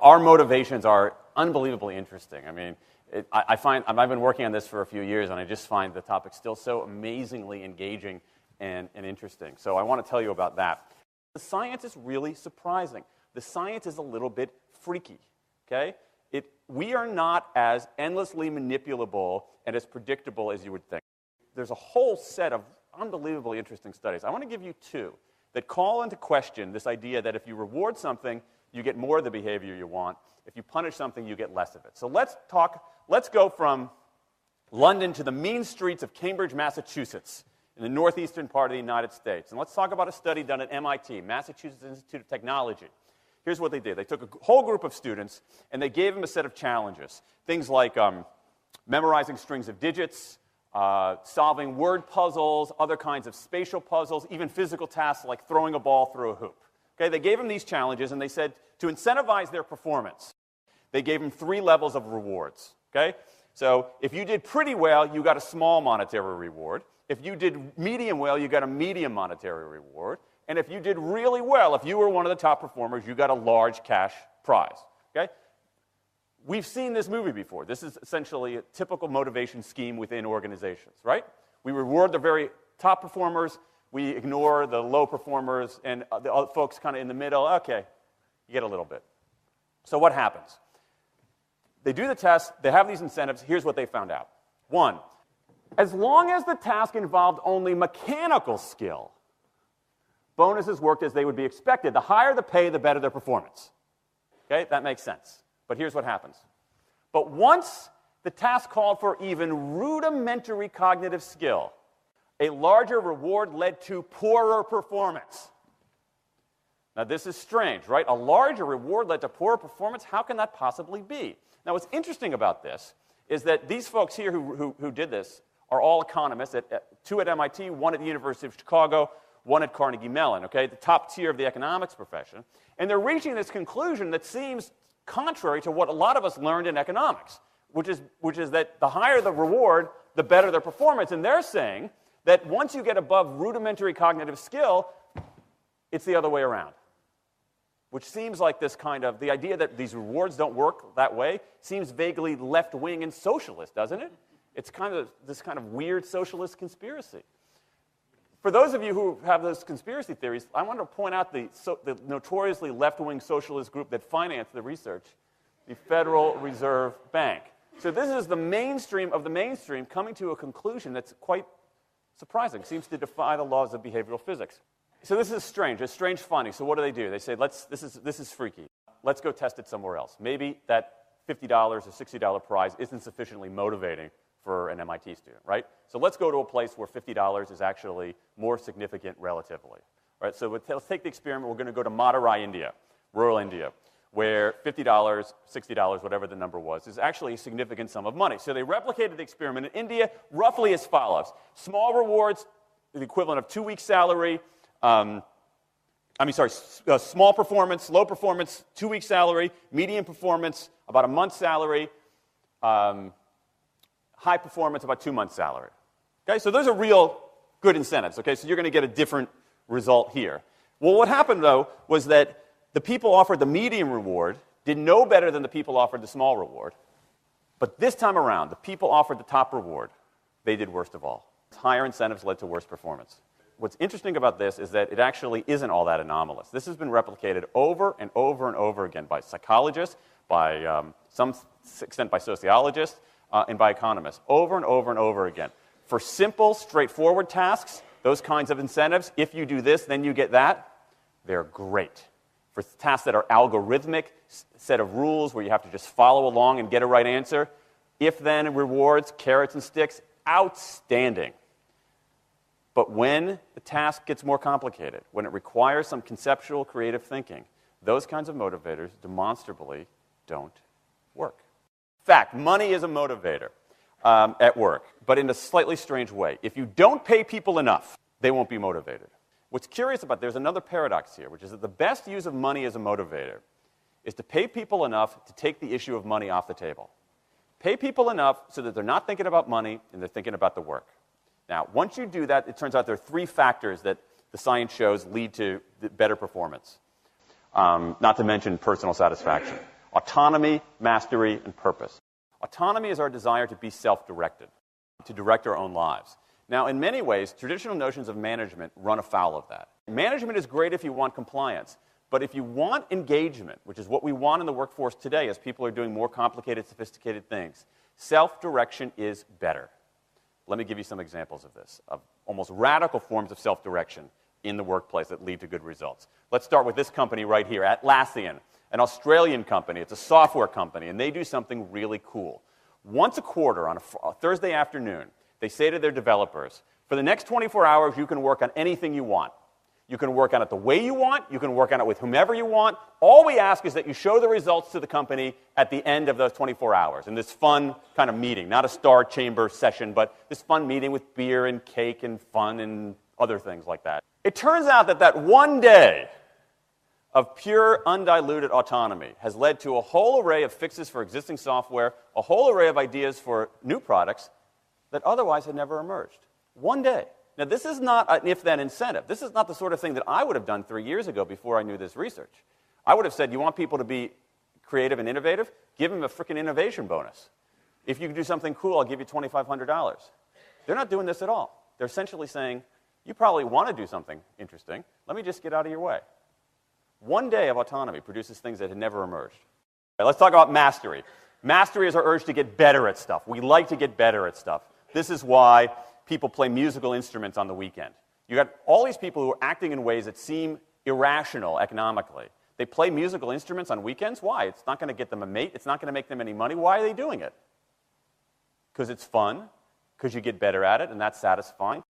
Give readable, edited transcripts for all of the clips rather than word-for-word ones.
Our motivations are unbelievably interesting. I mean, I've been working on this for a few years, and I just find the topic still so amazingly engaging and interesting. So I want to tell you about that. The science is really surprising. The science is a little bit freaky, okay? We are not as endlessly manipulable and as predictable as you would think. There's a whole set of unbelievably interesting studies. I want to give you two that call into question this idea that if you reward something, you get more of the behavior you want. If you punish something, you get less of it. So let's go from London to the mean streets of Cambridge, Massachusetts, in the northeastern part of the United States. And let's talk about a study done at MIT, Massachusetts Institute of Technology. Here's what they did. They took a whole group of students, and they gave them a set of challenges. Things like memorizing strings of digits, solving word puzzles, other kinds of spatial puzzles, even physical tasks like throwing a ball through a hoop. Okay, they gave them these challenges, and they said to incentivize their performance, they gave them 3 levels of rewards. Okay? So if you did pretty well, you got a small monetary reward. If you did medium well, you got a medium monetary reward. And if you did really well, if you were one of the top performers, you got a large cash prize. Okay? We've seen this movie before. This is essentially a typical motivation scheme within organizations, right? We reward the very top performers, we ignore the low performers, and the other folks kind of in the middle. Okay, you get a little bit. So what happens? They do the test, they have these incentives. Here's what they found out. 1, as long as the task involved only mechanical skill, bonuses worked as they would be expected. The higher the pay, the better their performance. Okay, that makes sense. But here's what happens. But once the task called for even rudimentary cognitive skill, a larger reward led to poorer performance. Now, this is strange, right? A larger reward led to poorer performance? How can that possibly be? Now, what's interesting about this is that these folks here who did this are all economists, 2 at MIT, 1 at the University of Chicago, 1 at Carnegie Mellon, okay, the top tier of the economics profession. And they're reaching this conclusion that seems contrary to what a lot of us learned in economics, which is that the higher the reward, the better their performance. And they're saying that once you get above rudimentary cognitive skill, it's the other way around. Which seems like this kind of, the idea that these rewards don't work that way seems vaguely left-wing and socialist, doesn't it? It's kind of this kind of weird socialist conspiracy. For those of you who have those conspiracy theories, I want to point out the notoriously left-wing socialist group that financed the research, the Federal Reserve Bank. So this is the mainstream of the mainstream coming to a conclusion that's quite surprising. Seems to defy the laws of behavioral physics. So this is strange, a strange finding. So what do? They say, this is freaky. Let's go test it somewhere else. Maybe that $50 or $60 prize isn't sufficiently motivating for an MIT student, right? So let's go to a place where $50 is actually more significant relatively. Right? So let's take the experiment. We're going to go to Madurai, India, rural India, where $50, $60, whatever the number was, is actually a significant sum of money. So they replicated the experiment in India roughly as follows. Small rewards, the equivalent of 2 weeks' salary. Small performance, low performance, 2 weeks' salary. Medium performance, about a month's salary. High performance, about 2 months' salary. Okay, so those are real good incentives. Okay, so you're going to get a different result here. Well, what happened, though, was that the people offered the medium reward did no better than the people offered the small reward. But this time around, the people offered the top reward. They did worst of all. Higher incentives led to worse performance. What's interesting about this is that it actually isn't all that anomalous. This has been replicated over and over and over again by psychologists, by some extent by sociologists, and by economists, over and over and over again. For simple, straightforward tasks, those kinds of incentives, if you do this, then you get that, they're great. For tasks that are algorithmic, set of rules where you have to just follow along and get a right answer, if-then rewards, carrots and sticks, outstanding. But when the task gets more complicated, when it requires some conceptual, creative thinking, those kinds of motivators demonstrably don't work. In fact, money is a motivator at work, but in a slightly strange way. If you don't pay people enough, they won't be motivated. What's curious about, there's another paradox here, which is that the best use of money as a motivator is to pay people enough to take the issue of money off the table. Pay people enough so that they're not thinking about money and they're thinking about the work. Now, once you do that, it turns out there are 3 factors that the science shows lead to better performance, not to mention personal satisfaction. Autonomy, mastery, and purpose. Autonomy is our desire to be self-directed, to direct our own lives. Now, in many ways, traditional notions of management run afoul of that. Management is great if you want compliance, but if you want engagement, which is what we want in the workforce today as people are doing more complicated, sophisticated things, self-direction is better. Let me give you some examples of this, of almost radical forms of self-direction in the workplace that lead to good results. Let's start with this company right here, Atlassian, an Australian company. It's a software company, and they do something really cool. Once a quarter on a Thursday afternoon, they say to their developers, for the next 24 hours, you can work on anything you want. You can work on it the way you want. You can work on it with whomever you want. All we ask is that you show the results to the company at the end of those 24 hours in this fun kind of meeting, not a star chamber session, but this fun meeting with beer and cake and fun and other things like that. It turns out that that one day of pure, undiluted autonomy has led to a whole array of fixes for existing software, a whole array of ideas for new products that otherwise had never emerged. One day. Now, this is not an if-then incentive. This is not the sort of thing that I would have done 3 years ago before I knew this research. I would have said, you want people to be creative and innovative? Give them a freaking innovation bonus. If you can do something cool, I'll give you $2,500. They're not doing this at all. They're essentially saying, you probably want to do something interesting. Let me just get out of your way. One day of autonomy produces things that had never emerged. Right, let's talk about mastery. Mastery is our urge to get better at stuff. We like to get better at stuff. This is why people play musical instruments on the weekend. You got all these people who are acting in ways that seem irrational economically. They play musical instruments on weekends. Why? It's not going to get them a mate. It's not going to make them any money. Why are they doing it? Because it's fun, because you get better at it, and that's satisfying.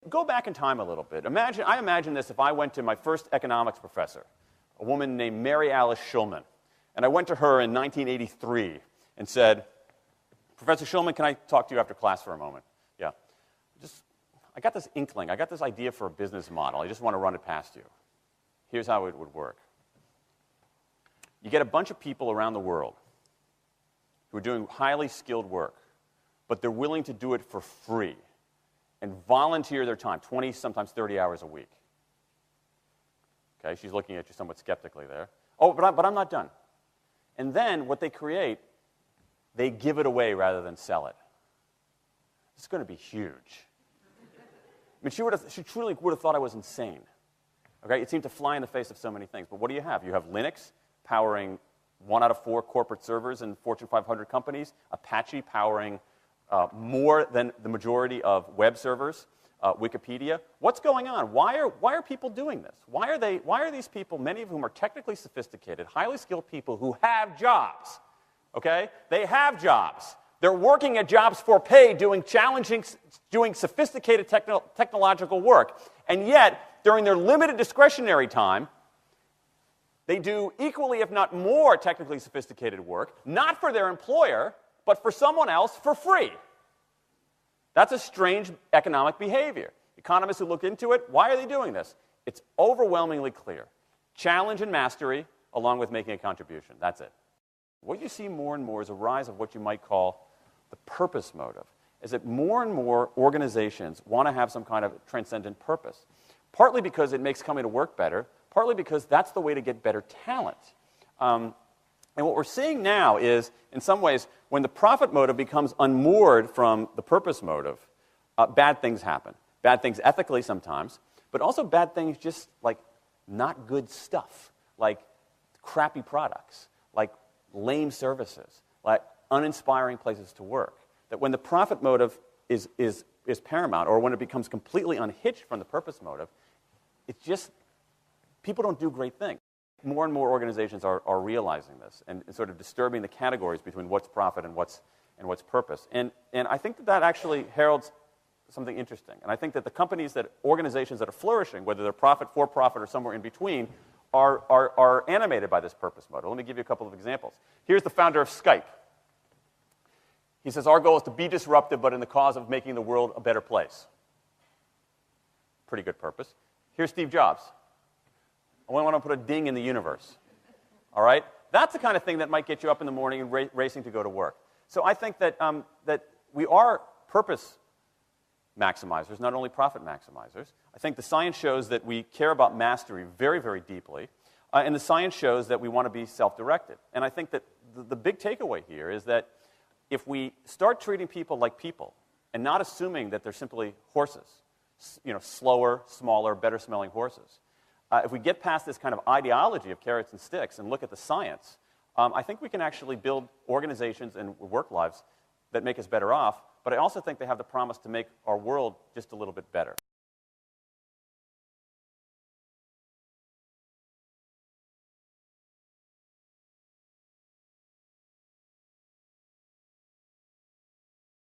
Go back in time a little bit. I imagine this if I went to my first economics professor, a woman named Mary Alice Schulman, and I went to her in 1983 and said, Professor Schulman, can I talk to you after class for a moment? Yeah. I got this inkling. I got this idea for a business model. I just want to run it past you. Here's how it would work. You get a bunch of people around the world who are doing highly skilled work, but they're willing to do it for free and volunteer their time, 20, sometimes 30 hours a week. Okay, she's looking at you somewhat skeptically there. Oh, but I'm not done. And then what they create, they give it away rather than sell it. It's going to be huge. I mean, she truly would have thought I was insane. Okay? It seemed to fly in the face of so many things. But what do you have? You have Linux powering 1 out of 4 corporate servers in Fortune 500 companies, Apache powering more than the majority of web servers, Wikipedia. What's going on? Why are people doing this? Why are these people, many of whom are technically sophisticated, highly skilled people who have jobs? Okay? They have jobs. They're working at jobs for pay, doing sophisticated technological work. And yet, during their limited discretionary time, they do equally, if not more, technically sophisticated work, not for their employer, but for someone else for free. That's a strange economic behavior. Economists who look into it, why are they doing this? It's overwhelmingly clear. Challenge and mastery, along with making a contribution. That's it. What you see more and more is a rise of what you might call the purpose motive, is that more and more organizations want to have some kind of transcendent purpose, partly because it makes coming to work better, partly because that's the way to get better talent. And what we're seeing now is, in some ways, when the profit motive becomes unmoored from the purpose motive, bad things happen. Bad things ethically sometimes, but also bad things just like not good stuff, like crappy products, like lame services, like uninspiring places to work. That when the profit motive is paramount, or when it becomes completely unhitched from the purpose motive, it's just, people don't do great things. More and more organizations are realizing this and sort of disturbing the categories between what's profit and what's purpose. And I think that actually heralds something interesting. And I think that the organizations that are flourishing, whether they're profit, for-profit, or somewhere in between, are animated by this purpose motive. Let me give you a couple of examples. Here's the founder of Skype. He says, our goal is to be disruptive, but in the cause of making the world a better place. Pretty good purpose. Here's Steve Jobs. I want to put a ding in the universe. All right? That's the kind of thing that might get you up in the morning and racing to go to work. So I think that, that we are purpose maximizers, not only profit maximizers. I think the science shows that we care about mastery very, very deeply. And the science shows that we want to be self-directed. And I think that the big takeaway here is that if we start treating people like people and not assuming that they're simply horses, slower, smaller, better-smelling horses, if we get past this kind of ideology of carrots and sticks and look at the science, I think we can actually build organizations and work lives that make us better off, but I also think they have the promise to make our world just a little bit better.